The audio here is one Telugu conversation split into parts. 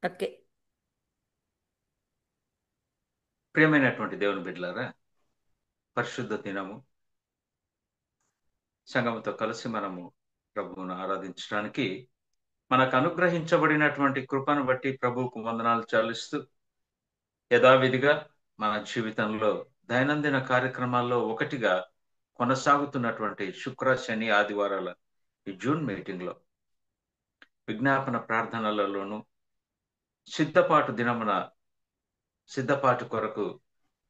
ఓకే. ప్రియమైనటువంటి దేవుని బిడ్డలారా, పరిశుద్ధ దినము సంఘముతో కలిసి మనము ప్రభువును ఆరాధించడానికి మనకు అనుగ్రహించబడినటువంటి కృపను బట్టి ప్రభువుకు వందనాలు చెల్లిస్తూ యథావిధిగా మన జీవితంలో దైనందిన కార్యక్రమాల్లో ఒకటిగా కొనసాగుతున్నటువంటి శుక్ర శని ఆదివారాల ఈ జూన్ మీటింగ్లో విజ్ఞాపన ప్రార్థనలలోనూ సిద్ధపాటు దినమున సిద్ధపాటు కొరకు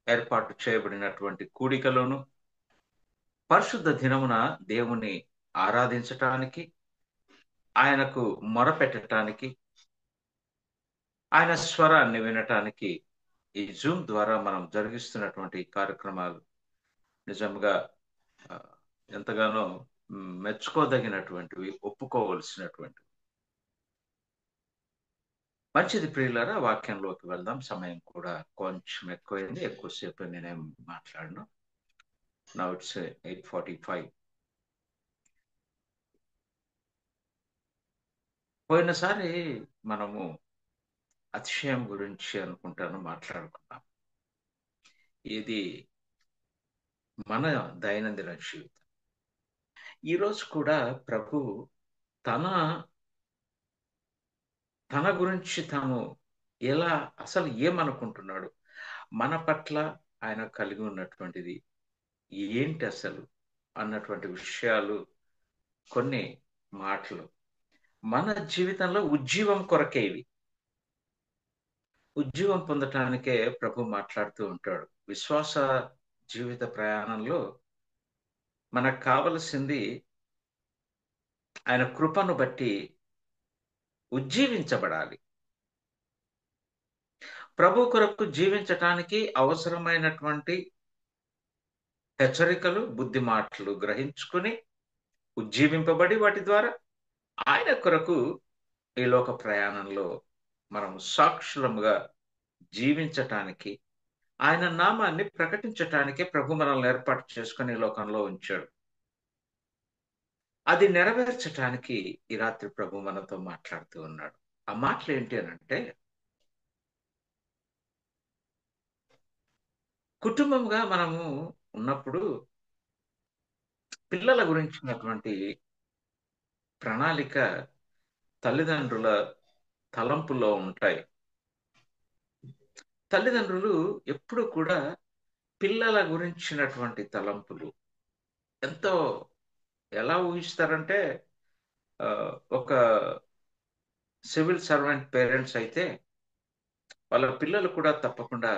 ఏర్పాటు చేయబడినటువంటి కూడికలోను పరిశుద్ధ దినమున దేవుని ఆరాధించటానికి, ఆయనకు మొరపెట్టటానికి, ఆయన స్వరాన్ని వినటానికి ఈ జూమ్ ద్వారా మనం జరిగిస్తున్నటువంటి ఈ కార్యక్రమాలు నిజంగా ఆ, ఎంతగానో మెచ్చుకోదగినటువంటివి, ఒప్పుకోవలసినటువంటివి. మంచిది ప్రియులారా, వాక్యంలోకి వెళ్దాం. సమయం కూడా కొంచెం ఎక్కువైంది, ఎక్కువసేపు నేనేం మాట్లాడను. Now it's 8:45. పోయినసారి మనము అతిశయం గురించి అనుకుంటాను మాట్లాడుకున్నాం. ఇది మన దైనందిన జీవితం. ఈరోజు కూడా ప్రభు తన తన గురించి తాను ఎలా, అసలు ఏమనుకుంటున్నాడు, మన పట్ల ఆయన కలిగి ఉన్నటువంటిది ఏంటి అసలు అన్నటువంటి విషయాలు, కొన్ని మాటలు మన జీవితంలో ఉజ్జీవం కొరకే. ఇవి ఉజ్జీవం పొందటానికే ప్రభు మాట్లాడుతూ ఉంటాడు. విశ్వాస జీవిత ప్రయాణంలో మనకు కావలసింది ఆయన కృపను బట్టి ఉజ్జీవించబడాలి. ప్రభు కొరకు జీవించటానికి అవసరమైనటువంటి హెచ్చరికలు, బుద్ధి మాటలు గ్రహించుకుని ఉజ్జీవింపబడి వాటి ద్వారా ఆయన కొరకు ఈ లోక ప్రయాణంలో మనం సాక్షులముగా జీవించటానికి, ఆయన నామాన్ని ప్రకటించటానికే ప్రభు మనల్ని ఏర్పాటు చేసుకుని ఈ లోకంలో ఉంచాడు. అది నెరవేర్చటానికి ఈ రాత్రి ప్రభు మనతో మాట్లాడుతూ ఉన్నాడు. ఆ మాటలు ఏంటి అని అంటే, కుటుంబంగా మనము ఉన్నప్పుడు పిల్లల గురించినటువంటి ప్రణాళిక తల్లిదండ్రుల తలంపులో ఉంటాయి. తల్లిదండ్రులు ఎప్పుడు కూడా పిల్లల గురించినటువంటి తలంపులు ఎంతో ఎలా ఊహిస్తారంటే, ఒక సివిల్ సర్వెంట్ పేరెంట్స్ అయితే వాళ్ళ పిల్లలు కూడా తప్పకుండా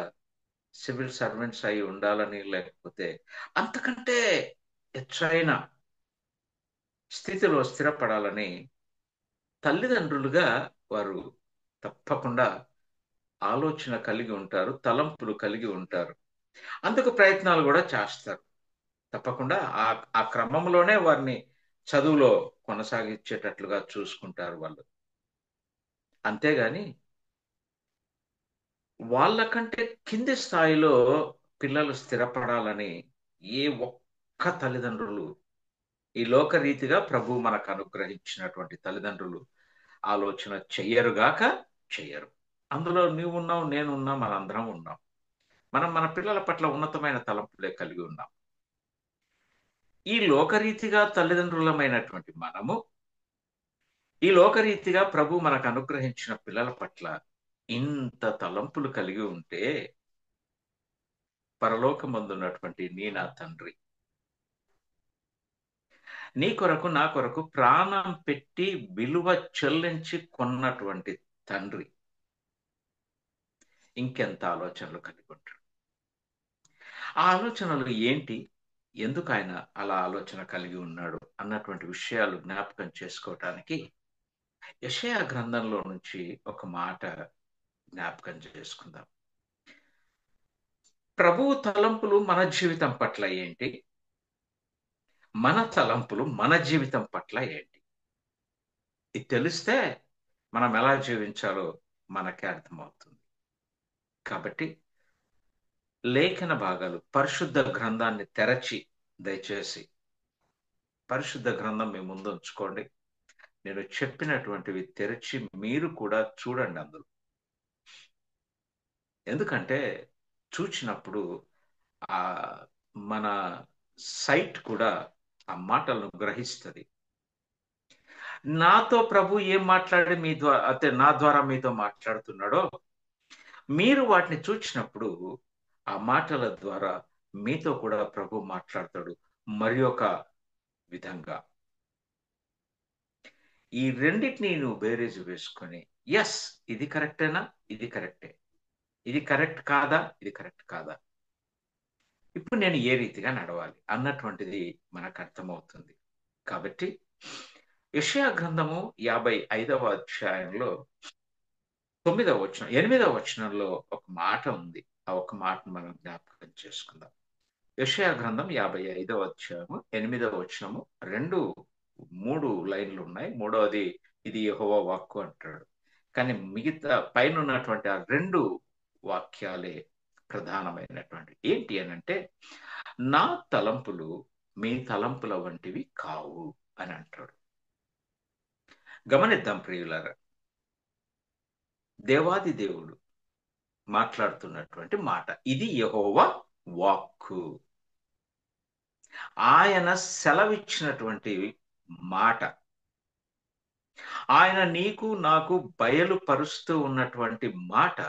సివిల్ సర్వెంట్స్ అయి ఉండాలని, లేకపోతే అంతకంటే ఎచ్చైన స్థితిలో స్థిరపడాలని తల్లిదండ్రులుగా వారు తప్పకుండా ఆలోచన కలిగి ఉంటారు, తలంపులు కలిగి ఉంటారు. అందుకు ప్రయత్నాలు కూడా చేస్తారు. తప్పకుండా ఆ ఆ క్రమంలోనే వారిని చదువులో కొనసాగించేటట్లుగా చూసుకుంటారు వాళ్ళు. అంతేగాని వాళ్ళకంటే కింది స్థాయిలో పిల్లలు స్థిరపడాలని ఏ ఒక్క తల్లిదండ్రులు, ఈ లోకరీతిగా ప్రభు మనకు అనుగ్రహించినటువంటి తల్లిదండ్రులు ఆలోచన చెయ్యరుగాక చెయ్యరు. అందులో నీవున్నావు, నేనున్నా, మనందరం ఉన్నాం. మనం మన పిల్లల పట్ల ఉన్నతమైన తలంపులే కలిగి ఉన్నాం. ఈ లోకరీతిగా తల్లిదండ్రులమైనటువంటి మనము ఈ లోకరీతిగా ప్రభు మనకు అనుగ్రహించిన పిల్లల పట్ల ఇంత తలంపులు కలిగి ఉంటే, పరలోకమందున్నటువంటి నా తండ్రి నీ కొరకు నా కొరకు ప్రాణం పెట్టి విలువ చెల్లించి కొన్నటువంటి తండ్రి ఇంకెంత ఆలోచనలు కలిగి ఉంటాడు. ఆ ఆలోచనలు ఏంటి, ఎందుకు ఆయన అలా ఆలోచన కలిగి ఉన్నాడు అన్నటువంటి విషయాలు జ్ఞాపకం చేసుకోవటానికి యెషయా గ్రంథంలో నుంచి ఒక మాట జ్ఞాపకం చేసుకుందాం. ప్రభువు తలంపులు మన జీవితం పట్ల ఏంటి, మన తలంపులు మన జీవితం పట్ల ఏంటి, ఇది తెలిస్తే మనం ఎలా జీవించాలో మనకే అర్థమవుతుంది. కాబట్టి లేఖన భాగాలు, పరిశుద్ధ గ్రంథాన్ని తెరచి దయచేసి పరిశుద్ధ గ్రంథం మీ ముందు ఉంచుకోండి. నేను చెప్పినటువంటివి తెరిచి మీరు కూడా చూడండి. అందులో ఎందుకంటే చూచినప్పుడు ఆ మన సైట్ కూడా ఆ మాటలను గ్రహిస్తుంది. నాతో ప్రభు ఏం మాట్లాడి మీ ద్వారా అంటే నా ద్వారా మీతో మాట్లాడుతున్నాడో మీరు వాటిని చూచినప్పుడు ఆ మాటల ద్వారా మీతో కూడా ప్రభు మాట్లాడతాడు మరి ఒక విధంగా. ఈ రెండిటిని నువ్వు బేరేజు వేసుకొని ఎస్ ఇది కరెక్టేనా, ఇది కరెక్టే, ఇది కరెక్ట్ కాదా, ఇది కరెక్ట్ కాదా, ఇప్పుడు నేను ఏ రీతిగా నడవాలి అన్నటువంటిది మనకు అర్థమవుతుంది. కాబట్టి యెషయా గ్రంథము 55వ అధ్యాయంలో 9వ వచనం 8వ వచనంలో ఒక మాట ఉంది. ఆ ఒక మాటను మనం జ్ఞాపకం చేసుకుందాం. యెషయా గ్రంథం 55వ అధ్యాయము 8వ వచనము 3 లైన్లు ఉన్నాయి. మూడవది ఇది యెహోవా వాక్కు అంటాడు. కానీ మిగతా పైన ఉన్నటువంటి ఆ 2 వాక్యాలే ప్రధానమైనటువంటి ఏంటి అనంటే నా తలంపులు మీ తలంపుల వంటివి కావు అని అంటాడు. గమనిద్దాం ప్రియులారా, దేవాది దేవుడు మాట్లాడుతున్నటువంటి మాట ఇది యెహోవా వాక్కు. ఆయన సెలవిచ్చినటువంటి మాట, ఆయన నీకు నాకు బయలుపరుస్తూ ఉన్నటువంటి మాట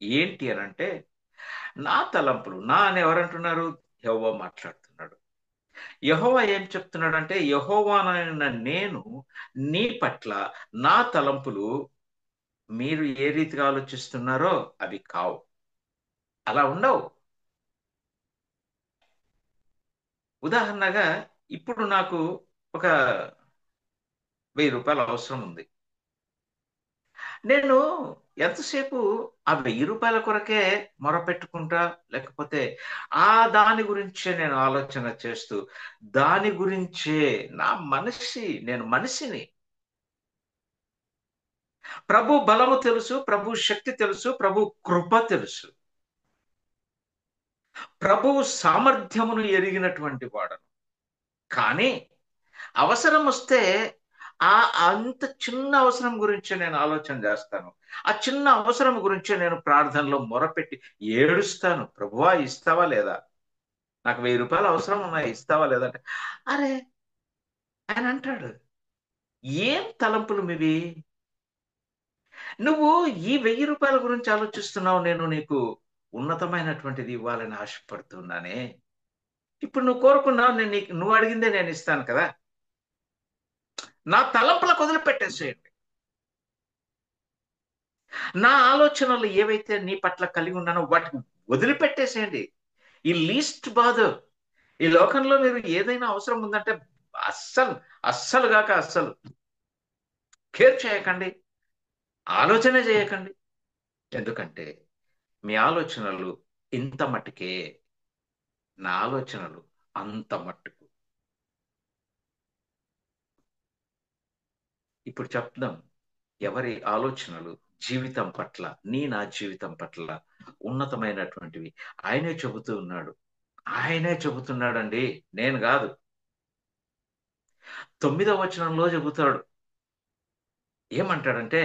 ఏంటి అనంటే నా తలంపులు, నా అని ఎవరంటున్నారు? యెహోవా మాట్లాడుతున్నాడు. యెహోవా ఏం చెప్తున్నాడంటే యెహోవానైన నేను నీ పట్ల నా తలంపులు మీరు ఏ రీతిగా ఆలోచిస్తున్నారో అవి కావు, అలా ఉండవు. ఉదాహరణగా ఇప్పుడు నాకు ఒక 1000 రూపాయలు అవసరం ఉంది. నేను ఎంతసేపు ఆ 1000 రూపాయల కొరకే మొరపెట్టుకుంటా, లేకపోతే ఆ దాని గురించే నేను ఆలోచన చేస్తూ దాని గురించే నా నేను మనిషిని. ప్రభు బలము తెలుసు, ప్రభు శక్తి తెలుసు, ప్రభు కృప తెలుసు, ప్రభు సామర్థ్యమును ఎరిగినటువంటి వాడను. కానీ అవసరం వస్తే ఆ అంత చిన్న అవసరం గురించే నేను ఆలోచన చేస్తాను. ఆ చిన్న అవసరం గురించే నేను ప్రార్థనలో మొరపెట్టి ఏడుస్తాను. ప్రభువా ఇస్తావా లేదా? నాకు 1000 రూపాయలు అవసరం ఉన్నాయి, ఇస్తావా లేదా అంటే, అరే ఆయన అంటాడు, ఏం తలంపులు మీవి? నువ్వు ఈ 1000 రూపాయల గురించి ఆలోచిస్తున్నావు, నేను నీకు ఉన్నతమైనటువంటిది ఇవ్వాలని ఆశపడుతున్నానే. ఇప్పుడు నువ్వు కోరుకున్నావు, నువ్వు అడిగిందే నేను ఇస్తాను కదా. నా తలంపులకు వదిలిపెట్టేసేయండి. నా ఆలోచనలు ఏవైతే నీ పట్ల కలిగి ఉన్నానో వాటిని వదిలిపెట్టేసేయండి. ఈ లీస్ట్ బాధ, ఈ లోకంలో మీరు ఏదైనా అవసరం ఉందంటే అస్సలు అస్సలు గాక అస్సలు కేర్ చేయకండి, ఆలోచన చేయకండి. ఎందుకంటే మీ ఆలోచనలు ఇంత మట్టుకే, నా ఆలోచనలు అంత మట్టుకు. ఇప్పుడు చెప్దాం, ఎవరి ఆలోచనలు జీవితం పట్ల, నా జీవితం పట్ల ఉన్నతమైనటువంటివి ఆయనే చెబుతూ ఉన్నాడు. ఆయనే చెబుతున్నాడండి, నేను కాదు. 9వ వచనంలో చెబుతాడు. ఏమంటాడంటే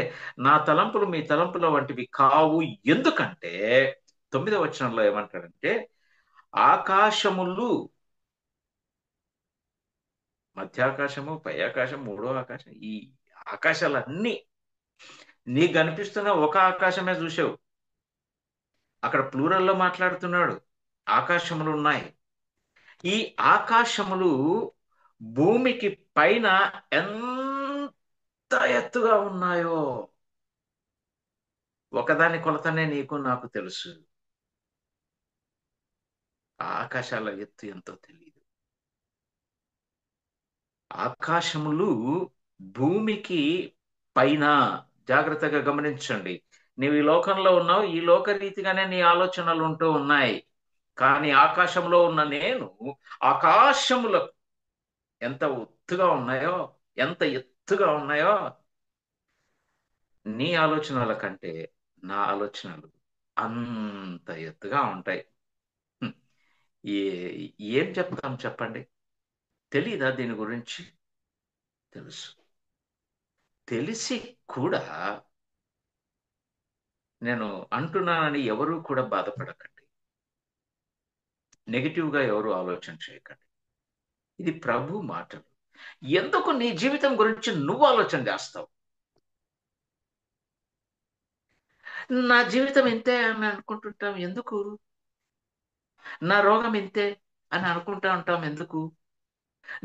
నా తలంపులు మీ తలంపుల వంటివి కావు. ఎందుకంటే 9వ వచనంలో ఏమంటాడంటే ఆకాశములు, మధ్యాకాశము, పై ఆకాశం, మూడో ఆకాశం, ఈ ఆకాశాలన్నీ నీకు కనిపిస్తున్న ఒక ఆకాశమే చూసావు. అక్కడ ప్లూరల్లో మాట్లాడుతున్నాడు. ఆకాశములు ఉన్నాయి. ఈ ఆకాశములు భూమికి పైన ఎంత ఎత్తుగా ఉన్నాయో ఒకదాని కొలతనే నీకు నాకు తెలుసు. ఆ ఆకాశాల ఎత్తు ఎంతో తెలియదు. ఆకాశములు భూమికి పైన, జాగ్రత్తగా గమనించండి. నీవు ఈ లోకంలో ఉన్నావు, ఈ లోక రీతిగానే నీ ఆలోచనలు ఉంటూ ఉన్నాయి. కానీ ఆకాశంలో ఉన్న నేను ఆకాశములకు ఎంత ఎత్తుగా ఉన్నాయో, ఎంత ఎత్తుగా ఉన్నాయో నీ ఆలోచనల కంటే నా ఆలోచనలు అంత ఎత్తుగా ఉంటాయి. హ్మ్. ఏ ఏం చెప్తాం చెప్పండి? తెలీదా దీని గురించి? తెలుసు. తెలిసి కూడా నేను అంటున్నానని ఎవరూ కూడా బాధపడకండి. నెగిటివ్గా ఎవరు ఆలోచన చేయకండి. ఇది ప్రభు మాటలు. ఎందుకు నీ జీవితం గురించి నువ్వు ఆలోచన చేస్తావు? నా జీవితం ఇంతే అని అనుకుంటుంటాం ఎందుకు? నా రోగం ఇంతే అని అనుకుంటా ఉంటాం ఎందుకు?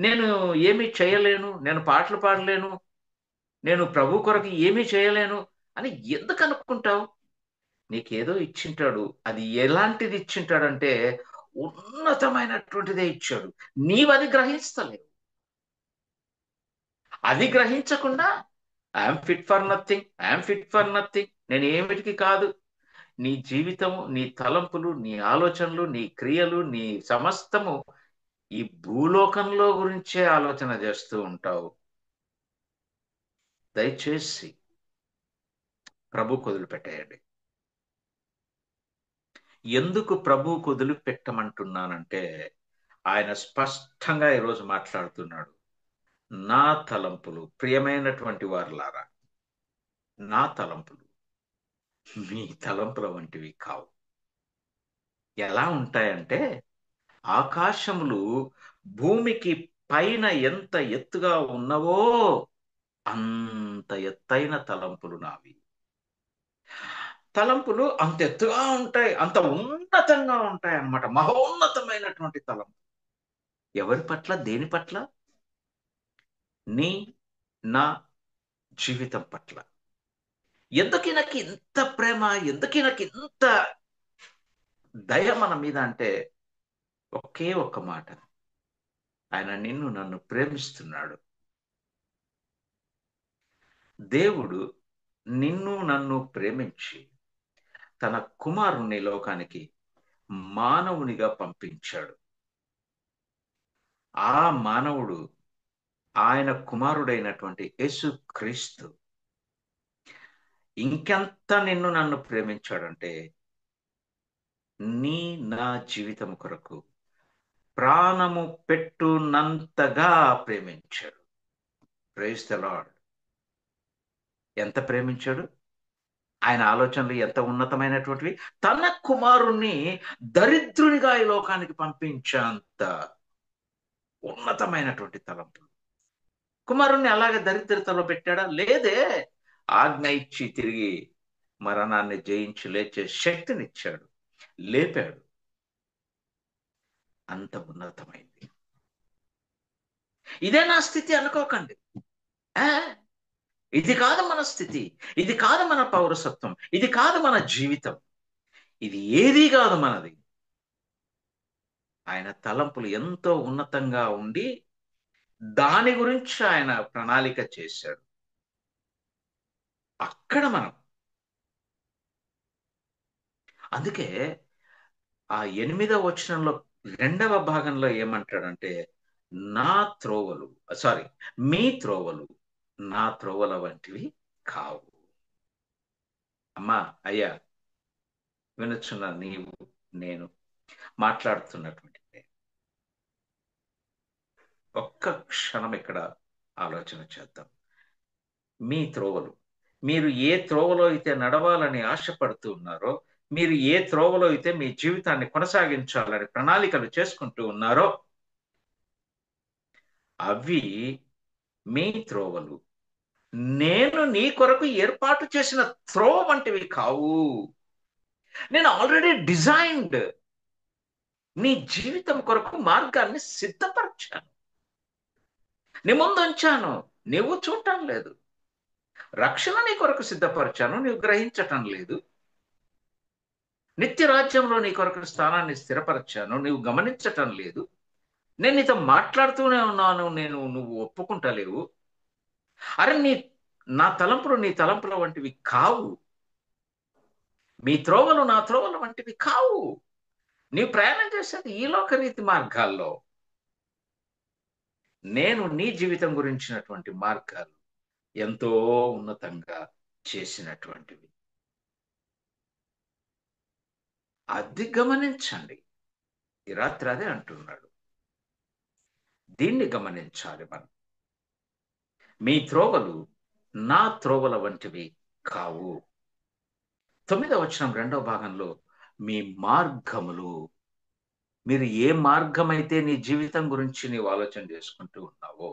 నేను ఏమీ చేయలేను, నేను పాటలు పాడలేను, నేను ప్రభు కొరకు ఏమీ చేయలేను అని ఎందుకు అనుకుంటావు? నీకేదో ఇచ్చింటాడు. అది ఎలాంటిది ఇచ్చింటాడంటే ఉన్నతమైనటువంటిదే ఇచ్చాడు. నీవది గ్రహిస్తలేవు. అది గ్రహించకుండా I'm fit for nothing, I'm fit for nothing, నేను ఏమిటికి కాదు. నీ జీవితము, నీ తలంపులు, నీ ఆలోచనలు, నీ క్రియలు, నీ సమస్తము ఈ భూలోకంలో గురించే ఆలోచన చేస్తూ ఉంటావు. దయచేసి ప్రభు వదిలిపెట్టేయండి. ఎందుకు ప్రభు వదిలిపెట్టమంటున్నానంటే ఆయన స్పష్టంగా ఈరోజు మాట్లాడుతున్నాడు. నా తలంపులు, ప్రియమైనటువంటి వారులారా, నా తలంపులు మీ తలంపుల వంటివి కావు. ఎలా ఉంటాయంటే ఆకాశములు భూమికి పైన ఎంత ఎత్తుగా ఉన్నవో అంత ఎత్తైన తలంపులు నావి. తలంపులు అంత ఎత్తుగా ఉంటాయి, అంత ఉన్నతంగా ఉంటాయి అన్నమాట. మహోన్నతమైనటువంటి తలంపు. ఎవరి పట్ల, దేని పట్ల? నీ నా జీవితం పట్ల. ఎందుకు నాకు ఇంత ప్రేమ, ఎందుకు నాకు ఇంత దయ మన మీద అంటే ఒకే ఒక్క మాట. ఆయన నిన్ను నన్ను ప్రేమిస్తున్నాడు. దేవుడు నిన్ను నన్ను ప్రేమించి తన కుమారుణ్ణి లోకానికి మానవునిగా పంపించాడు. ఆ మానవుడు ఆయన కుమారుడైనటువంటి యేసుక్రీస్తు ఇంకెంత నిన్ను నన్ను ప్రేమించాడంటే నీ నా జీవితం కొరకు ప్రాణము పెట్టునంతగా ప్రేమించాడు. Praise the Lord. ఎంత ప్రేమించాడు? ఆయన ఆలోచనలు ఎంత ఉన్నతమైనటువంటివి. తన కుమారుణ్ణి దరిద్రునిగా ఈ లోకానికి పంపించేంత ఉన్నతమైనటువంటి తలంపులు. కుమారుణ్ణి అలాగే దరిద్రతలో పెట్టాడా? లేదే. ఆజ్ఞ ఇచ్చి తిరిగి మరణాన్ని జయించి లేచే శక్తినిచ్చాడు, లేపాడు. అంత ఉన్నతమైంది. ఇదే నా స్థితి అనుకోకండి. ఆ ఇది కాదు మన స్థితి, ఇది కాదు మన పౌరసత్వం, ఇది కాదు మన జీవితం, ఇది ఏదీ కాదు మనది. ఆయన తలంపులు ఎంతో ఉన్నతంగా ఉండి దాని గురించి ఆయన ప్రణాళిక చేశాడు. అక్కడ మనం అందుకే ఆ 8వ వచనంలో 2వ భాగంలో ఏమంటాడంటే నా త్రోవలు సారీ మీ త్రోవలు నా త్రోవల వంటివి కావు. అమ్మా, అయ్యా, వినొచ్చున్న నీవు నేను మాట్లాడుతున్నటువంటి ఒక్క క్షణం ఇక్కడ ఆలోచన చేద్దాం. మీ త్రోవలు, మీరు ఏ త్రోవలో అయితే నడవాలని ఆశపడుతూ ఉన్నారో, మీరు ఏ త్రోవలో అయితే మీ జీవితాన్ని కొనసాగించాలని ప్రణాళికలు చేసుకుంటూ ఉన్నారో అవి మీ త్రోవలు. నేను నీ కొరకు ఏర్పాటు చేసిన త్రోవ వంటివి కావు. నేను ఆల్రెడీ డిజైన్డ్ నీ జీవితం కొరకు మార్గాన్ని సిద్ధపరిచాను, నీ ముందు ఉంచాను, నువ్వు చూడటం లేదు. రక్షణ నీ కొరకు సిద్ధపరిచాను, నువ్వు గ్రహించటం లేదు. నిత్య రాజ్యంలో నీ కొరకు స్థానాన్ని స్థిరపరిచాను, నువ్వు గమనించటం లేదు. నేను నీతో మాట్లాడుతూనే ఉన్నాను, నువ్వు ఒప్పుకుంటలేవు. అరే నా తలంపులు నీ తలంపుల వంటివి కావు. మీ త్రోవలు నా త్రోవల వంటివి కావు. నీవు ప్రయాణం చేసేది ఈ లోకరీతి మార్గాల్లో. నేను నీ జీవితం గురించినటువంటి మార్గాలు ఎంతో ఉన్నతంగా చేసినటువంటివి. అది గమనించండి. ఈ రాత్రి అదే అంటున్నాడు. దీన్ని గమనించాలి మనం. మీ త్రోవలు నా త్రోవల వంటివి కావు. 9వ వచనం రెండవ భాగంలో మీ మార్గములు, మీరు ఏ మార్గం అయితే నీ జీవితం గురించి నీవు ఆలోచన చేసుకుంటూ ఉన్నావో,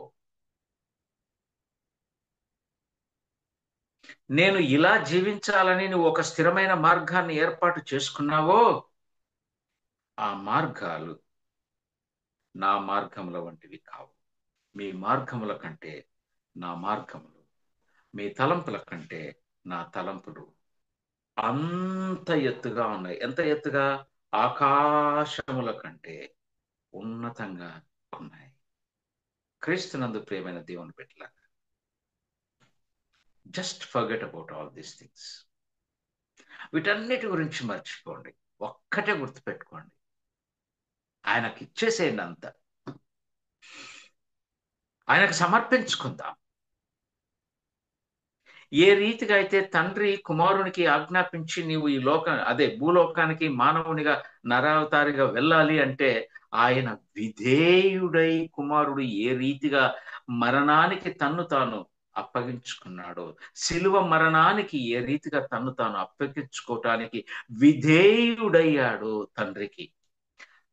నేను ఇలా జీవించాలని నువ్వు ఒక స్థిరమైన మార్గాన్ని ఏర్పాటు చేసుకున్నావో, ఆ మార్గాలు నా మార్గముల వంటివి కావు. మీ మార్గముల కంటే నా మార్గములు, మీ తలంపుల కంటే నా తలంపులు అంత ఎత్తుగా ఉన్నాయి. ఎంత ఎత్తుగా? ఆకాశముల కంటే ఉన్నతంగా ఉన్నాయి. క్రీస్తునందు ప్రియమైన దేవుని బిడ్డలారా, just forget about all these things. వీటన్నిటి గురించి మర్చిపోండి. ఒక్కటే గుర్తుపెట్టుకోండి, ఆయనకి ఇచ్చేసేయండి అంత. ఆయనకు సమర్పించుకుందాం. ఏ రీతిగా అయితే తండ్రి కుమారునికి ఆజ్ఞాపించి నీవు ఈ భూలోకానికి మానవునిగా నరావతారిగా వెళ్ళాలి అంటే, ఆయన విధేయుడై కుమారుడు ఏ రీతిగా మరణానికి తన్ను తాను అప్పగించుకున్నాడో, శిలువ మరణానికి ఏ రీతిగా తన్ను తాను అప్పగించుకోవటానికి విధేయుడయ్యాడు తండ్రికి.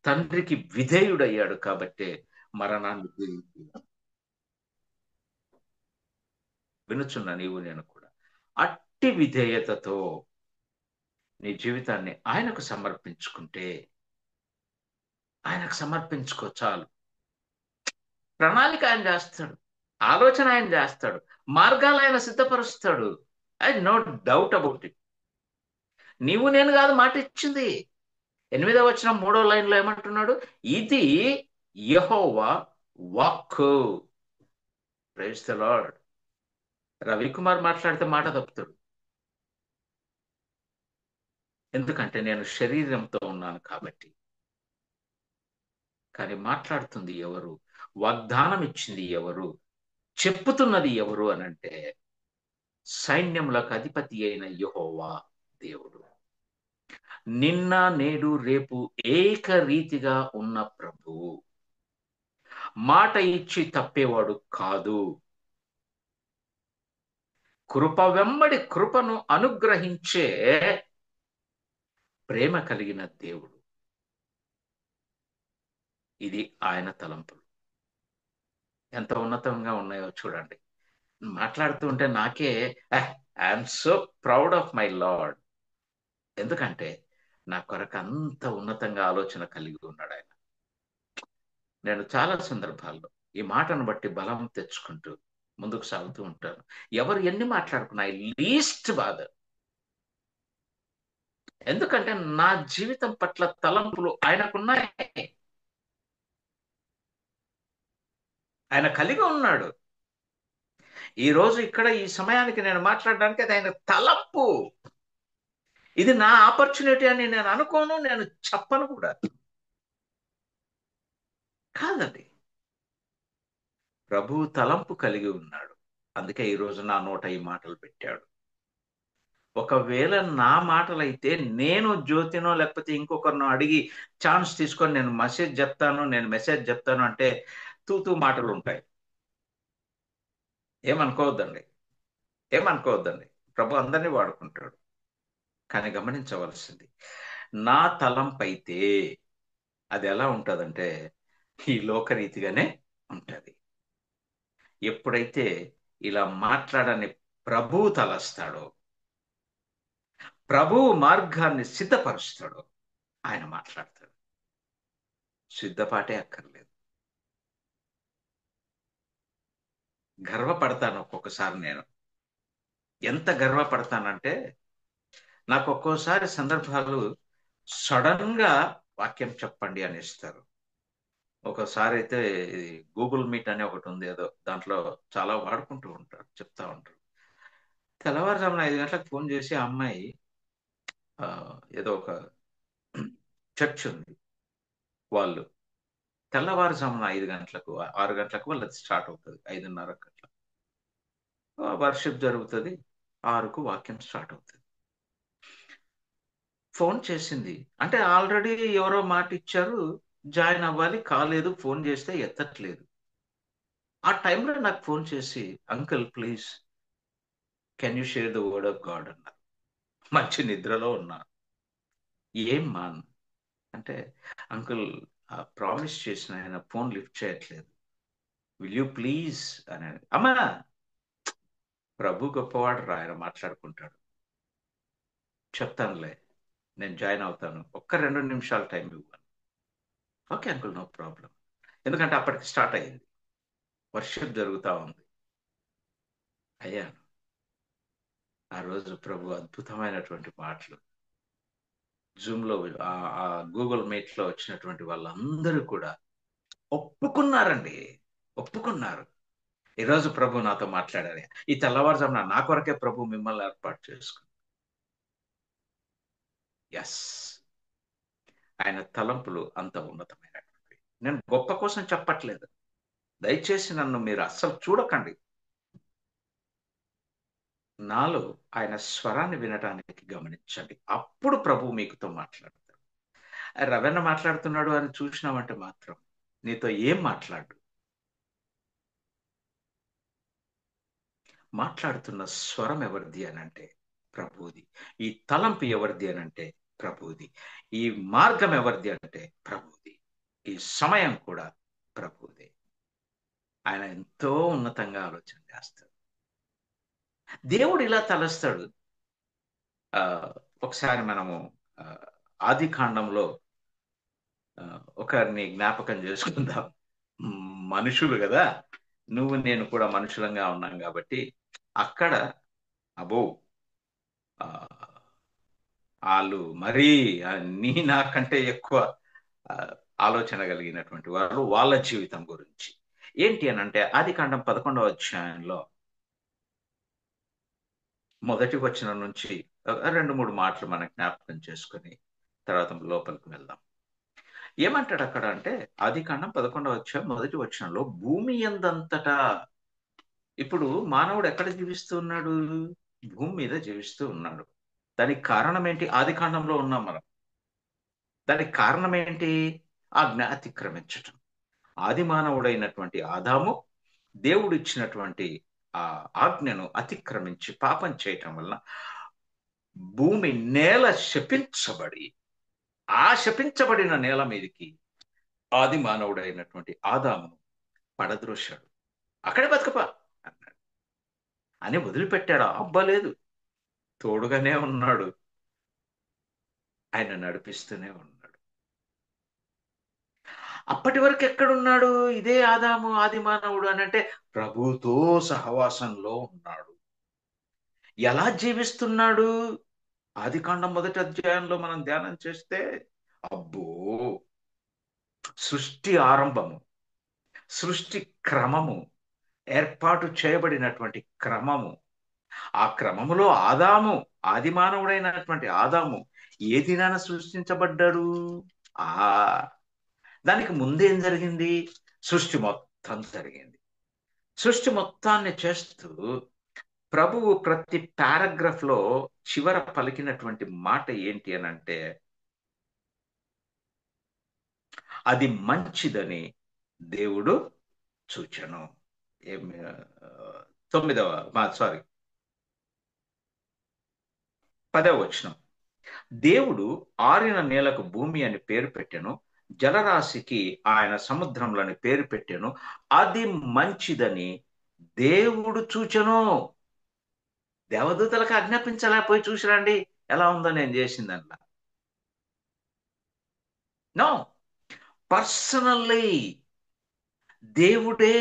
తండ్రికి విధేయుడయ్యాడు కాబట్టే మరణాన్ని వినుచున్న నీవు నేను కూడా అట్టి విధేయతతో నీ జీవితాన్ని ఆయనకు సమర్పించుకుంటే, ఆయనకు సమర్పించుకో చాలు. ప్రణాళిక ఆయన చేస్తాడు, ఆలోచన ఆయన చేస్తాడు, మార్గాలు ఆయన సిద్ధపరుస్తాడు. I no doubt about it. నీవు నేను కాదు మాట ఇచ్చింది. 8వ వచనం 3వ లైన్లో ఏమంటున్నాడు? ఇది యెహోవా వాక్కు. Praise the lord. రవికుమార్ మాట్లాడితే మాట తప్పుతాడు. ఎందుకంటే నేను శరీరంతో ఉన్నాను కాబట్టి. కానీ మాట్లాడుతుంది ఎవరు? వాగ్దానం ఇచ్చింది ఎవరు? చెప్పుతున్నది ఎవరు అనంటే, సైన్యములకు అధిపతి అయిన యెహోవా దేవుడు. నిన్న నేడు రేపు ఏకరీతిగా ఉన్న ప్రభువు. మాట ఇచ్చి తప్పేవాడు కాదు. కృప వెంబడి కృపను అనుగ్రహించే ప్రేమ కలిగిన దేవుడు. ఇది ఆయన తలంపులు. ఎంత ఉన్నతంగా ఉన్నాయో చూడండి. మాట్లాడుతూ ఉంటే నాకే I'm so proud of my lord. ఎందుకంటే నా కొరకు అంత ఉన్నతంగా ఆలోచన కలిగి ఉన్నాడు ఆయన. నేను చాలా సందర్భాల్లో ఈ మాటను బట్టి బలం తెచ్చుకుంటూ ముందుకు సాగుతూ ఉంటాను. ఎవరు ఎన్ని మాట్లాడుకున్నా లీస్ట్ బాధ. ఎందుకంటే నా జీవితం పట్ల తలంపులు ఆయనకున్నాయి. ఆయన కలిగి ఉన్నాడు. ఈ రోజు ఇక్కడ ఈ సమయానికి నేను మాట్లాడడానికి అది ఆయన తలంపు. ఇది నా ఆపర్చునిటీ అని నేను అనుకోను, నేను చెప్పను కూడా. కాదండి, ప్రభు తలంపు కలిగి ఉన్నాడు. అందుకే ఈరోజు నా నోట ఈ మాటలు పెట్టాడు. ఒకవేళ నా మాటలైతే నేను జ్యోతినో లేకపోతే ఇంకొకరినో అడిగి ఛాన్స్ తీసుకొని నేను మెసేజ్ చెప్తాను అంటే తూతూ మాటలు ఉంటాయి. ఏమనుకోవద్దండి, ఏమనుకోవద్దండి. ప్రభు అందరినీ వాడుకుంటాడు. కానీ గమనించవలసింది, నా తలంపైతే అది ఎలా ఉంటుందంటే ఈ లోకరీతిగానే ఉంటుంది. ఎప్పుడైతే ఇలా మాట్లాడని ప్రభువు తలస్తాడో, ప్రభువు మార్గాన్ని సిద్ధపరుస్తాడో, ఆయన మాట్లాడతాడు. సిద్ధపాటే అక్కర్లేదు. గర్వపడతాను ఒక్కొక్కసారి. నేను ఎంత గర్వపడతానంటే, నాకు ఒక్కోసారి సందర్భాలు సడన్ గా వాక్యం చెప్పండి అని ఇస్తారు. ఒకసారి అయితే గూగుల్ మీట్ అనే ఒకటి ఉంది, ఏదో దాంట్లో చాలా వాడుకుంటూ ఉంటారు, చెప్తా ఉంటారు. తెల్లవారుజామున 5 గంటలకు ఫోన్ చేసి ఆ అమ్మాయి ఏదో ఒక చర్చ్ ఉంది, వాళ్ళు తెల్లవారుజామున 5 గంటలకు 6 గంటలకు వాళ్ళది స్టార్ట్ అవుతుంది. 5:30 గంటలకు వర్షిప్ జరుగుతుంది, 6కు వాక్యం స్టార్ట్ అవుతుంది. ఫోన్ చేసింది అంటే ఆల్రెడీ ఎవరో మాట ఇచ్చారు, జాయిన్ అవ్వాలి, కాలేదు, ఫోన్ చేస్తే ఎత్తట్లేదు. ఆ టైంలో నాకు ఫోన్ చేసి, uncle please can you share the word of God అన్నారు. మంచి నిద్రలో ఉన్నాను. ఏం మాన్ అంటే, అంకుల్ ప్రామిస్ చేసిన ఆయన ఫోన్ లిఫ్ట్ చేయట్లేదు, విల్ యూ ప్లీజ్ అని. అమ్మా, ప్రభు గొప్పవాడు రా, ఆయన మాట్లాడుకుంటాడు, చెప్తానులే, నేను జాయిన్ అవుతాను, ఒక్క 2 నిమిషాలు టైం ఇవ్వను. Okay uncle, no problem. ఎందుకంటే అప్పటికి స్టార్ట్ అయ్యింది, వర్షిప్ జరుగుతూ ఉంది. అయ్యాను. ఆ రోజు ప్రభు అద్భుతమైనటువంటి మాటలు జూమ్లో, ఆ గూగుల్ మీట్లో వచ్చినటువంటి వాళ్ళందరూ కూడా ఒప్పుకున్నారండి, ఒప్పుకున్నారు. ఈరోజు ప్రభు నాతో మాట్లాడారు. ఈ తెల్లవారుజామున నా కొరకే ప్రభు మిమ్మల్ని ఏర్పాటు చేసుకుని. ఎస్, ఆయన తలంపులు అంత ఉన్నతమైనటువంటి. నేను గొప్ప కోసం చెప్పట్లేదు, దయచేసి నన్ను మీరు అస్సలు చూడకండి. నాలో ఆయన స్వరాన్ని వినటానికి గమనించండి, అప్పుడు ప్రభు మీకుతో మాట్లాడతారు. రవెన్న మాట్లాడుతున్నాడు అని చూసినామంటే మాత్రం నీతో ఏం మాట్లాడు. మాట్లాడుతున్న స్వరం ఎవరిది అని అంటే ప్రభువుది. ఈ తలంపు ఎవరిది అని అంటే ప్రభువుది. ఈ మార్గం ఎవరిది అంటే ప్రభువుది. ఈ సమయం కూడా ప్రభువుదే. ఆయన ఎంతో ఉన్నతంగా ఆలోచన చేస్తాడు. దేవుడు ఇలా తలస్తాడు. ఒకసారి మనము ఆది కాండంలో ఒకరిని జ్ఞాపకం చేసుకుందాం. మనుషులు కదా, నువ్వు నేను కూడా మనుషులంగా ఉన్నాం కాబట్టి అక్కడ అబో వాళ్ళు మరీ నీ నాకంటే ఎక్కువ ఆలోచన కలిగినటువంటి వాళ్ళు, వాళ్ళ జీవితం గురించి ఏంటి అని అంటే ఆది కాండం 11వ అధ్యాయంలో మొదటి వచనం నుంచి 2-3 మాటలు మనం జ్ఞాపకం చేసుకొని తర్వాత లోపలికి వెళ్దాం. ఏమంటాడు అక్కడ అంటే ఆది కాండం 11వ అధ్యాయం మొదటి వచనంలో, భూమి యందంతటా. ఇప్పుడు మానవుడు ఎక్కడ జీవిస్తూ ఉన్నాడు? భూమి మీద జీవిస్తూ ఉన్నాడు. దానికి కారణం ఏంటి? ఆది కాండంలో ఉన్నాం మనం. దానికి కారణం ఏంటి? ఆజ్ఞ అతిక్రమించటం. ఆది మానవుడైనటువంటి ఆదాము దేవుడు ఇచ్చినటువంటి ఆ ఆజ్ఞను అతిక్రమించి పాపం చేయటం వలన భూమి నేల శపించబడి, ఆ శపించబడిన నేల మీదకి ఆది మానవుడైనటువంటి ఆదామును పడద్రోశాడు. అక్కడే బతుకపా అన్నాడు అని వదిలిపెట్టాడు. అబ్బలేదు, తోడుగానే ఉన్నాడు, ఆయన నడిపిస్తూనే ఉన్నాడు. అప్పటి వరకు ఎక్కడున్నాడు? ఇదే ఆదాము ఆది మానవుడు అని అంటే ప్రభుతో సహవాసంలో ఉన్నాడు. ఎలా జీవిస్తున్నాడు? ఆది కాండం మొదటి అధ్యాయంలో మనం ధ్యానం చేస్తే అబ్బో, సృష్టి ఆరంభము, సృష్టి క్రమము, ఏర్పాటు చేయబడినటువంటి క్రమము, ఆ క్రమములో ఆదాము, ఆది మానవుడైనటువంటి ఆదాము ఏ దినాన సృష్టించబడ్డాడు? ఆ దానికి ముందేం జరిగింది? సృష్టి మొత్తం జరిగింది. సృష్టి మొత్తాన్ని చేస్తూ ప్రభువు ప్రతి పారాగ్రాఫ్ లో చివర పలికినటువంటి మాట ఏంటి అని అంటే, అది మంచిదని దేవుడు చూచెను. ఏమి 10వ వచనం, దేవుడు ఆరిన నేలకు భూమి అని పేరు పెట్టెను, జలరాశికి ఆయన సముద్రములని పేరు పెట్టెను, అది మంచిదని దేవుడు చూచెను. దేవదూతలకు ఆజ్ఞాపించలేకపోయి చూసిరండి ఎలా ఉందో నేను చేసిందల్లా. నో, పర్సనల్లీ దేవుడే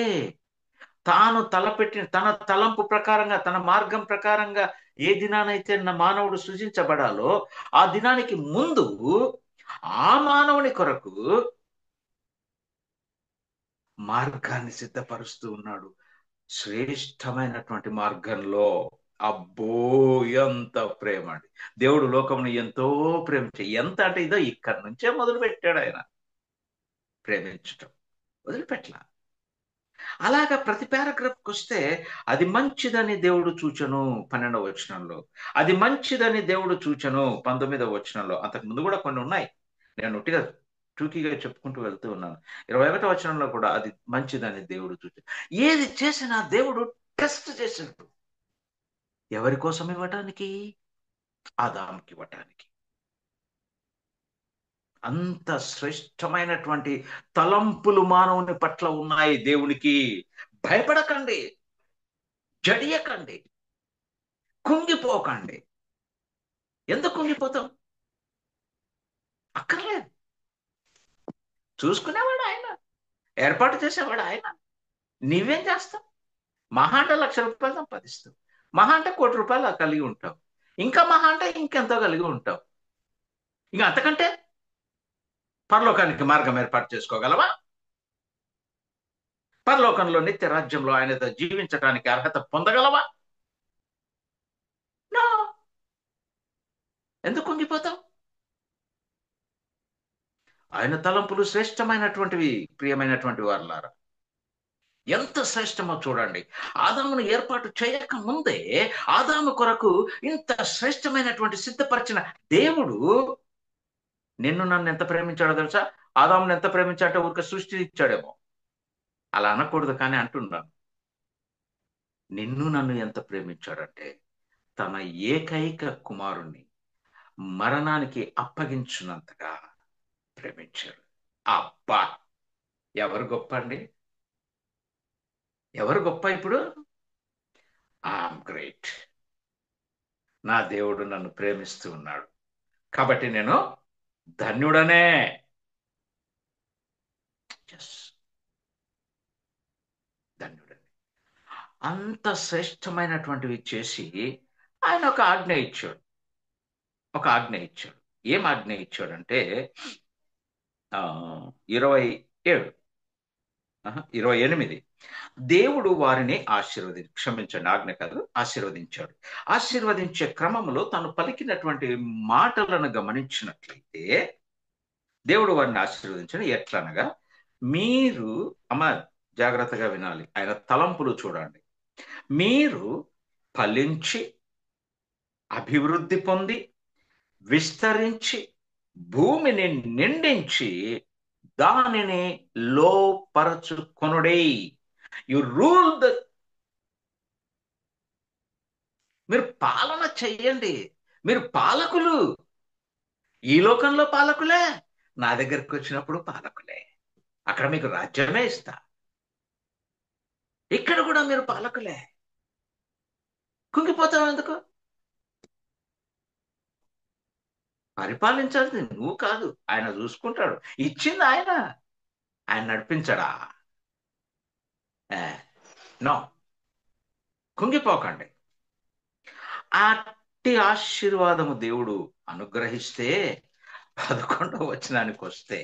తాను తలపెట్టిన తన తలంపు ప్రకారంగా, తన మార్గం ప్రకారంగా ఏ దినానైతే మానవుడు సృజించబడాలో ఆ దినానికి ముందు ఆ మానవుని కొరకు మార్గాన్ని సిద్ధపరుస్తూ ఉన్నాడు. శ్రేష్టమైనటువంటి మార్గంలో. అబ్బో, ఎంత ప్రేమ అండి! దేవుడు లోకమును ఎంతో ప్రేమించే, ఎంత అంటే ఇదో ఇక్కడి నుంచే మొదలు పెట్టాడు ఆయన ప్రేమించటం, వదిలిపెట్టలా. అలాగా ప్రతి పారాగ్రాఫ్కి వస్తే అది మంచిదని దేవుడు చూచెను 12వ వచనంలో, అది మంచిదని దేవుడు చూచెను 19వ వచనంలో. అంతకు ముందు కూడా కొన్ని ఉన్నాయి, నేను ఒట్టిగా టూకీగా చెప్పుకుంటూ వెళ్తూ ఉన్నాను. 21వ వచనంలో కూడా అది మంచిదని దేవుడు చూచాడు. ఏది చేసినా దేవుడు టెస్ట్ చేశాడు. ఎవరి కోసం ఇవ్వటానికి? ఆదాముకి ఇవ్వటానికి. అంత శ్రేష్టమైనటువంటి తలంపులు మానవుని పట్ల ఉన్నాయి దేవునికి. భయపడకండి, జడియకండి, కుంగిపోకండి. ఎందుకు కుంగిపోతాం? అక్కర్లేదు. చూసుకునేవాడు ఆయన, ఏర్పాటు చేసేవాడు ఆయన. నీవేం చేస్తావు? మహా అంటే ₹1,00,000 సంపాదిస్తావు, మహా అంటే ₹1,00,00,000 కలిగి ఉంటావు, ఇంకా మహా అంటే ఇంకెంతో కలిగి ఉంటావు. ఇంకా అంతకంటే పరలోకానికి మార్గం ఏర్పాటు చేసుకోగలవా? పరలోకంలో నిత్య రాజ్యంలో ఆయనతో జీవించడానికి అర్హత పొందగలవా? నో. ఎందుకు కుంగిపోతావు? ఆయన తలంపులు శ్రేష్టమైనటువంటివి. ప్రియమైనటువంటి వారులారా, ఎంత శ్రేష్టమో చూడండి. ఆదామును ఏర్పాటు చేయక ముందే ఆదాము కొరకు ఇంత శ్రేష్టమైనటువంటి సిద్ధపరిచిన దేవుడు నిన్ను నన్ను ఎంత ప్రేమించాడో తెలుసా? ఆదామును ఎంత ప్రేమించాడో ఊరికే సృష్టి ఇచ్చాడేమో, అలా అనకూడదు కానీ అంటున్నాను. నిన్ను నన్ను ఎంత ప్రేమించాడంటే తన ఏకైక కుమారుణ్ణి మరణానికి అప్పగించినంతగా ప్రేమించాడు. అబ్బా, ఎవరు గొప్ప అండి? ఎవరు గొప్ప ఇప్పుడు? I'm great. నా దేవుడు నన్ను ప్రేమిస్తూ ఉన్నాడు కాబట్టి నేను ధన్యుడనే. ధన్యుడనే. అంత శ్రేష్టమైనటువంటివి చేసి ఆయన ఒక ఆజ్ఞ ఇచ్చాడు. ఏం ఆజ్ఞ ఇచ్చాడంటే 27 28 దేవుడు వారిని క్షమించండి, ఆజ్ఞ కాదు, ఆశీర్వదించాడు. ఆశీర్వదించే క్రమంలో తను పలికినటువంటి మాటలను గమనించినట్లయితే దేవుడు వారిని ఆశీర్వదించడం ఎట్లనగా, మీరు అమ్మ జాగ్రత్తగా వినాలి, ఆయన తలంపులు చూడండి. మీరు ఫలించి అభివృద్ధి పొంది విస్తరించి భూమిని నిండించి దానిని లోపరచుకొనుడే. You rule the. మీరు పాలన చెయ్యండి. మీరు పాలకులు. ఈ లోకంలో పాలకులే, నా దగ్గరికి వచ్చినప్పుడు పాలకులే. అక్కడ మీకు రాజ్యమే ఇస్తా. ఇక్కడ కూడా మీరు పాలకులే. కుంగిపోతావు ఎందుకు? పరిపాలించాల్సింది నువ్వు కాదు, ఆయన చూసుకుంటాడు. ఇచ్చింది ఆయన, ఆయన నడిపించడా? నో. కుంగిపోకండి. అట్టి ఆశీర్వాదము దేవుడు అనుగ్రహిస్తే 11వ వచనానికి వస్తే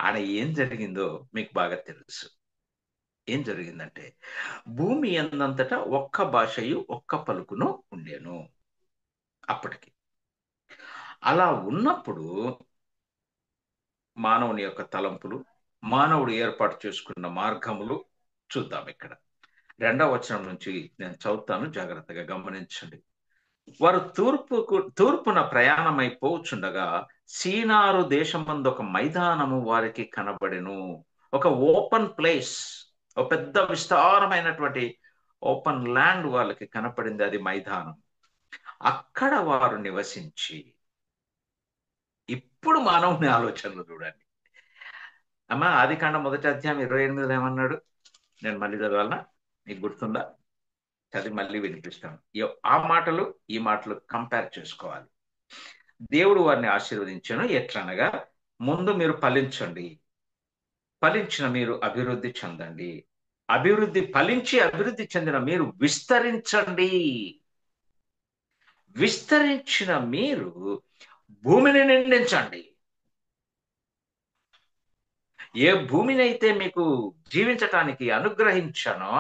ఆడ ఏం జరిగిందో మీకు బాగా తెలుసు. ఏం జరిగిందంటే, భూమి ఎందంతటా ఒక్క భాషయు ఒక్క పలుకును ఉండేను. అప్పటికి అలా ఉన్నప్పుడు మానవుని యొక్క తలంపులు, మానవుడు ఏర్పాటు చేసుకున్న మార్గములు చూద్దాం. ఇక్కడ 2వ వచనం నుంచి నేను చదువుతాను, జాగ్రత్తగా గమనించండి. వారు తూర్పున ప్రయాణమైపోచుండగా సీనారు దేశమందు ఒక మైదానము వారికి కనబడెను. ఒక ఓపెన్ ప్లేస్, ఒక పెద్ద విస్తారమైనటువంటి ఓపెన్ ల్యాండ్ వాళ్ళకి కనపడింది. అది మైదానం. అక్కడ వారు నివసించి, ఇప్పుడు మానవుని ఆలోచనలు చూడండి అమ్మా. ఆదికాండం 1వ అధ్యాయం 28 ఏమన్నాడు? నేను మళ్ళీ చదవాలనా? మీకు గుర్తుందా? చదివి మళ్ళీ వినిపిస్తాను. ఆ మాటలు ఈ మాటలు కంపేర్ చేసుకోవాలి. దేవుడు వారిని ఆశీర్వదించాను ఎట్లనగా, ముందు మీరు ఫలించండి, ఫలించిన మీరు అభివృద్ధి చెందండి, ఫలించి అభివృద్ధి చెందిన మీరు విస్తరించండి, విస్తరించిన మీరు భూమిని నిండించండి. ఏ భూమిని అయితే మీకు జీవించటానికి అనుగ్రహించానో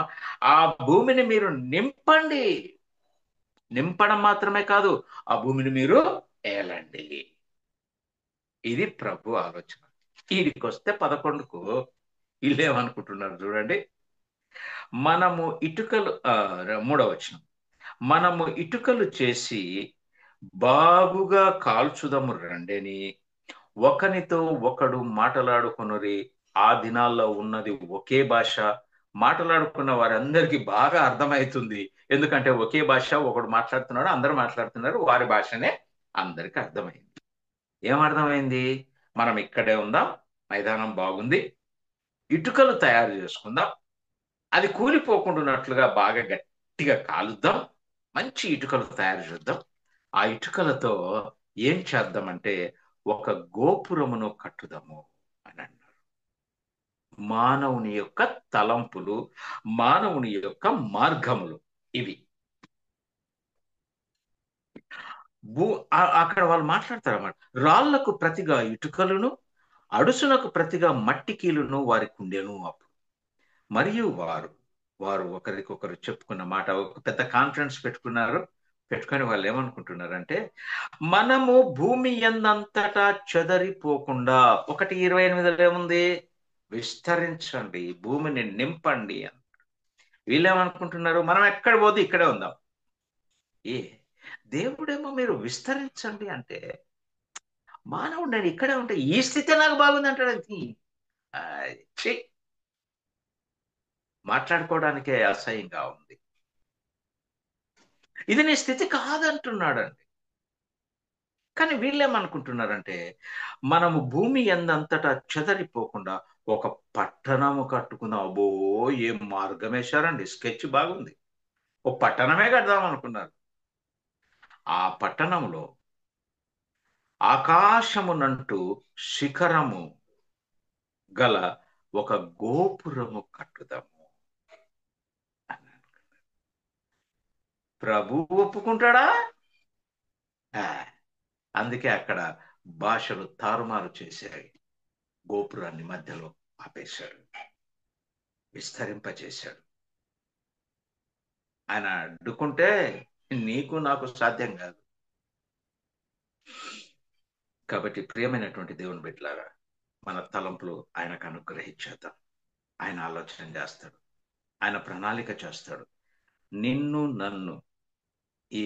ఆ భూమిని మీరు నింపండి. నింపడం మాత్రమే కాదు, ఆ భూమిని మీరు ఏలండి. ఇది ప్రభు ఆలోచన. వీడికొస్తే 11కు వీళ్ళేమనుకుంటున్నారు చూడండి. మనము ఇటుకలు 3వ వచనం, మనము ఇటుకలు చేసి బాగుగా కాల్చుదము రండని ఒకనితో ఒకడు మాట్లాడుకొనురి. ఆ దినాల్లో ఉన్నది ఒకే భాష. మాట్లాడుకున్న వారందరికీ బాగా అర్థమవుతుంది ఎందుకంటే ఒకే భాష ఒకడు మాట్లాడుతున్నాడు, అందరూ మాట్లాడుతున్నారు, వారి భాషనే అందరికి అర్థమైంది. ఏమర్థమైంది? మనం ఇక్కడే ఉందాం, మైదానం బాగుంది, ఇటుకలు తయారు చేసుకుందాం, అది కూలిపోకుండా బాగా గట్టిగా కాలుద్దాం, మంచి ఇటుకలు తయారు చేద్దాం, ఆ ఇటుకలతో ఏం చేద్దామంటే ఒక గోపురమును కట్టుదాము అని అన్నారు. మానవుని యొక్క తలంపులు, మానవుని యొక్క మార్గములు ఇవి. అక్కడ వాళ్ళు మాట్లాడతారు అన్నమాట. రాళ్లకు ప్రతిగా ఇటుకలను, అడుసునకు ప్రతిగా మట్టి కీలును వారికి ఉండేను అప్పుడు. మరియు వారు వారు ఒకరికొకరు చెప్పుకున్న మాట, ఒక పెద్ద కాన్ఫరెన్స్ పెట్టుకున్నారు. పెట్టుకొని వాళ్ళు ఏమనుకుంటున్నారంటే, మనము భూమి ఎందంతటా చెదరిపోకుండా, 1:28 ఏముంది, విస్తరించండి, భూమిని నింపండి అని. వీళ్ళేమనుకుంటున్నారు, మనం ఎక్కడ పోతే ఇక్కడే ఉందాం. ఏ దేవుడేమో మీరు విస్తరించండి అంటే, మానవుడు నేను ఇక్కడే ఉంటే ఈ స్థితి నాకు బాగుంది అంటాడు. ఆ, ఛీ, మాట్లాడుకోవడానికే అసహ్యంగా ఉంది. ఇది నీ స్థితి కాదంటున్నాడండి. కానీ వీళ్ళేమనుకుంటున్నారంటే, మనము భూమి ఎందంతటా చెదరిపోకుండా ఒక పట్టణము కట్టుకుందాం. అబ్బో, ఏం మార్గం వేశారండి, స్కెచ్ బాగుంది. ఓ పట్టణమే కడదాం అనుకున్నారు. ఆ పట్టణంలో ఆకాశమునంటూ శిఖరము గల ఒక గోపురము కట్టుదాము అన్నాడు. ప్రభు ఒప్పుకుంటాడా? ఆ, అందుకే అక్కడ భాషలు తారుమారు చేశాయి. గోపురాన్ని మధ్యలో ఆపేశాడు, విస్తరింపచేశాడు. ఆయన అడ్డుకుంటే నీకు నాకు సాధ్యం కాదు. కాబట్టి ప్రియమైనటువంటి దేవుని బిడ్డలారా, మన తలంపులు ఆయనకు అనుగ్రహించేద్దాం. ఆయన ఆలోచన చేస్తాడు, ఆయన ప్రణాళిక చేస్తాడు. నిన్ను నన్ను, ఈ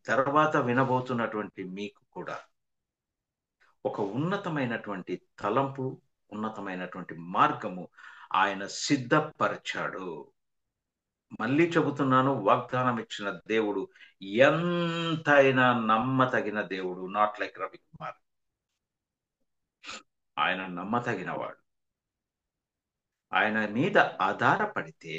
తర్వాత వినబోతున్నటువంటి మీకు కూడా ఒక ఉన్నతమైనటువంటి తలంపు, ఉన్నతమైనటువంటి మార్గము ఆయన సిద్ధపరిచాడు. మళ్ళీ చెబుతున్నాను, వాగ్దానం ఇచ్చిన దేవుడు ఎంతైనా నమ్మతగిన దేవుడు. నాట్ లైక్ రవికుమార్, ఆయన నమ్మతగినవాడు. ఆయన మీద ఆధారపడితే,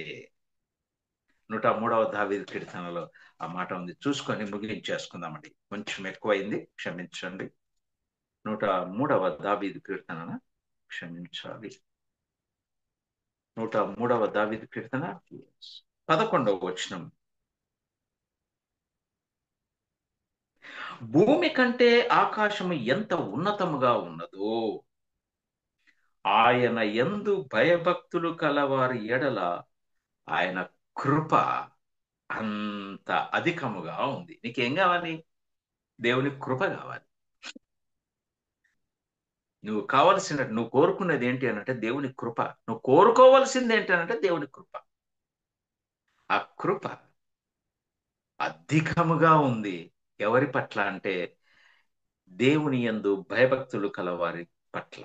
103వ దావీదు కీర్తనలో ఆ మాట ఉంది, చూసుకొని ముగించేసుకుందామండి. కొంచెం ఎక్కువైంది, క్షమించండి. 103వ దావీదు కీర్తన, క్షమించాలి, 103వ దావీదు కీర్తన 11వ వచనం. భూమి కంటే ఆకాశము ఎంత ఉన్నతముగా ఉన్నదో, ఆయన యందు భయభక్తులు కలవారి ఎడల ఆయన కృప అంత అధికముగా ఉంది. నీకేం కావాలి? దేవుని కృప కావాలి. నువ్వు కావలసినట్టు, నువ్వు కోరుకునేది ఏంటి అనంటే దేవుని కృప. నువ్వు కోరుకోవలసింది ఏంటి అనంటే దేవుని కృప. ఆ కృప అధికముగా ఉంది. ఎవరి పట్ల అంటే దేవుని యందు భయభక్తులు కలవారి పట్ల.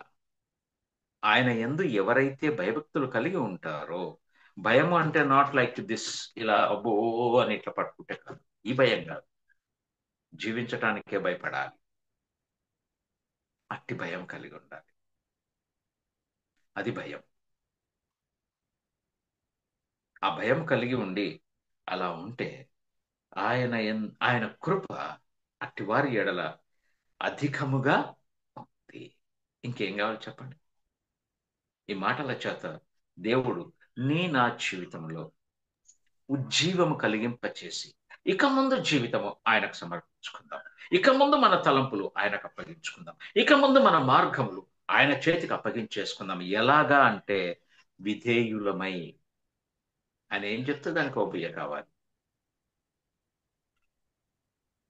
ఆయన యందు ఎవరైతే భయభక్తులు కలిగి ఉంటారో, భయం అంటే నాట్ లైక్ దిస్, ఇలా అబ్బో అని ఇట్లా పట్టుకుంటే కాదు. ఈ భయం కాదు, జీవించటానికే భయపడాలి, అట్టి భయం కలిగి ఉండాలి. అది భయం. ఆ భయం కలిగి ఉండి అలా ఉంటే ఆయన కృప అట్టి వారి ఎడల అధికముగా ఉంది. ఇంకేం కావాలి చెప్పండి? ఈ మాటల చేత దేవుడు నా జీవితంలో ఉజ్జీవము కలిగింపచేసి, ఇక ముందు జీవితము ఆయనకు సమర్పించుకుందాం. ఇక ముందు మన తలంపులు ఆయనకు అప్పగించుకుందాం. ఇక ముందు మన మార్గములు ఆయన చేతికి అప్పగించేసుకుందాం. ఎలాగా అంటే విధేయులమై. ఆయన ఏం చెప్తే దానికి ఒబ్బియ కావాలి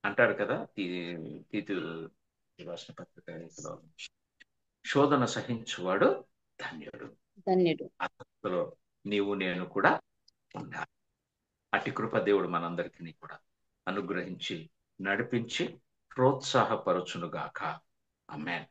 అంటాడు కదా. తీతు రాసిన పత్రికలో, శోధన సహించువాడు ధన్యుడు. అతనిలో నీవు నేను కూడా ఉండాలి. అట్టి కృప దేవుడు మనందరికీ కూడా అనుగ్రహించి నడిపించి ప్రోత్సాహపరచునుగాక. ఆమేన్.